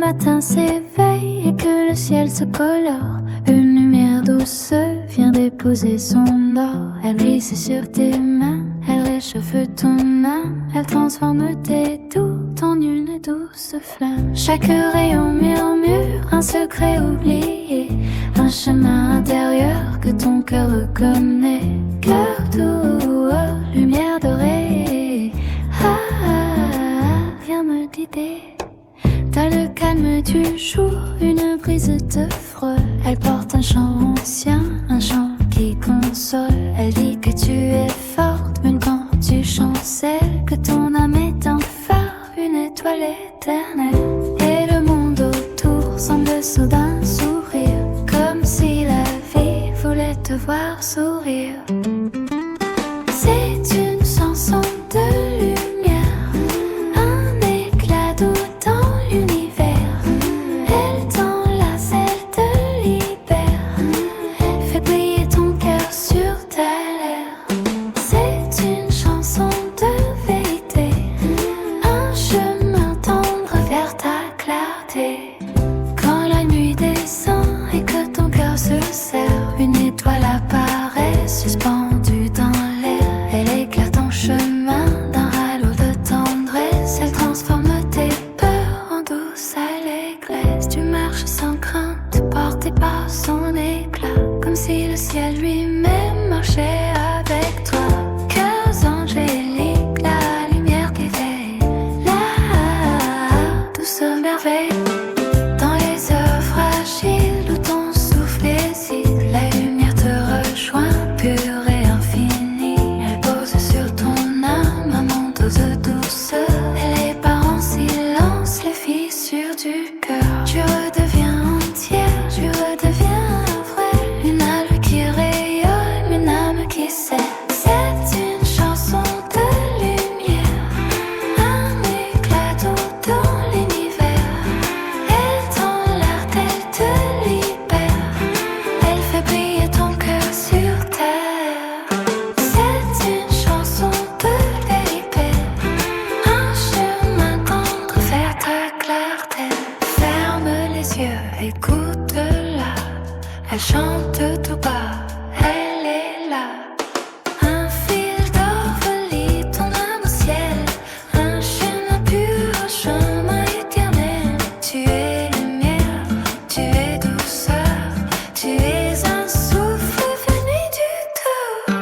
matin s'éveille et que le ciel se colore, une lumière douce vient déposer son or. Elle glisse sur tes mains, elle réchauffe ton âme, elle transforme tes doutes en une douce flamme. Chaque rayon murmure un secret oublié, un chemin intérieur que ton cœur reconnaît. Cœur doux, lumière dorée, ah, ah, ah, viens me guider. Dans le calme du jour, une brise te frôle. Elle porte un chant ancien, un chant qui console. Elle dit que tu es forte, même quand tu chancelles, que ton âme est un phare, une étoile éternelle. Et le monde autour semble soudain sourire, comme si la vie voulait te voir sourire. C'est une chanson de lumière, un éclat d'eau dans l'univers. Elle t'enlace, elle te libère, fait briller ton cœur sur ta lèvre. C'est une chanson de vérité, un chemin tendre vers ta clarté. Quand la nuit descend et que ton cœur se serre, une étoile apparaît suspendue dans l'air. Elle éclaire ton chemin d'un halo de tendresse. Elle transforme tes peurs en douce allégresse. Tu marches sans crainte, porté par son éclat, comme si le ciel lui-même marchait avec toi. Cœurs angéliques, la lumière qui veille, la douce merveille. Dans les heures fragiles où ton souffle hésite, la lumière te rejoint, pure et infinie. Elle pose sur ton âme un manteau de douceur. Elle épare en silence les fissures du cœur. Tu redeviens entière, tu redeviens vraie, une âme qui rayonne, une âme qui sait. C'est une chanson de lumière, un éclat d'eau dans l'univers. Elle t'enlace, elle te libère, elle fait briller ton cœur sur terre. C'est une chanson de vérité, un chemin tendre vers ta clarté. Ferme les yeux, écoute-la, elle chante tout bas, elle est là. Un fil d'or relie ton âme au ciel, un chemin pur, un chemin éternel. Tu es lumière, tu es douceur, tu es un souffle venu du tout.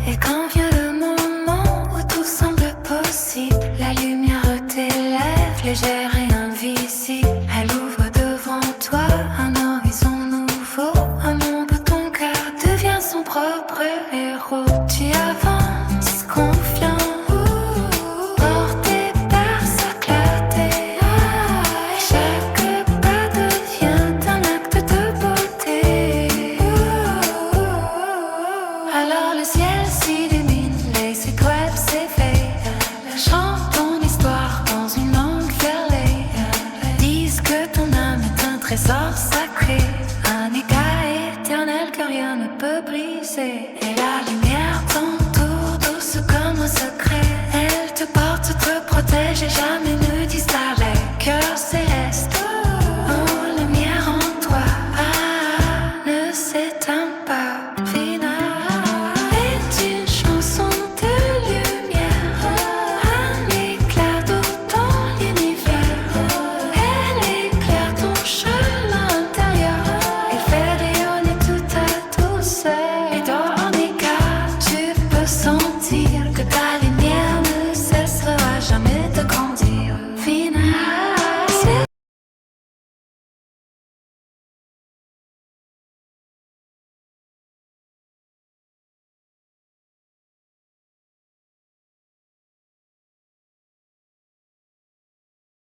Et quand vient le moment où tout semble possible, la lumière t'élève, légère et invisible. Elle ouvre devant toi un horizon nouveau, un monde où ton cœur devient son propre héros. Tu avances confiant, porté par sa clarté. Chaque pas devient un acte de beauté. Alors le ciel s'illumine, les étoiles s'éveillent, chante ton histoire dans une langue verlée. Disent que ton âme est un trésor sacré, un éclat éternel que rien ne peut briser. Et la lumière t'entoure, douce comme un secret. Elle te porte, te protège et jamais ne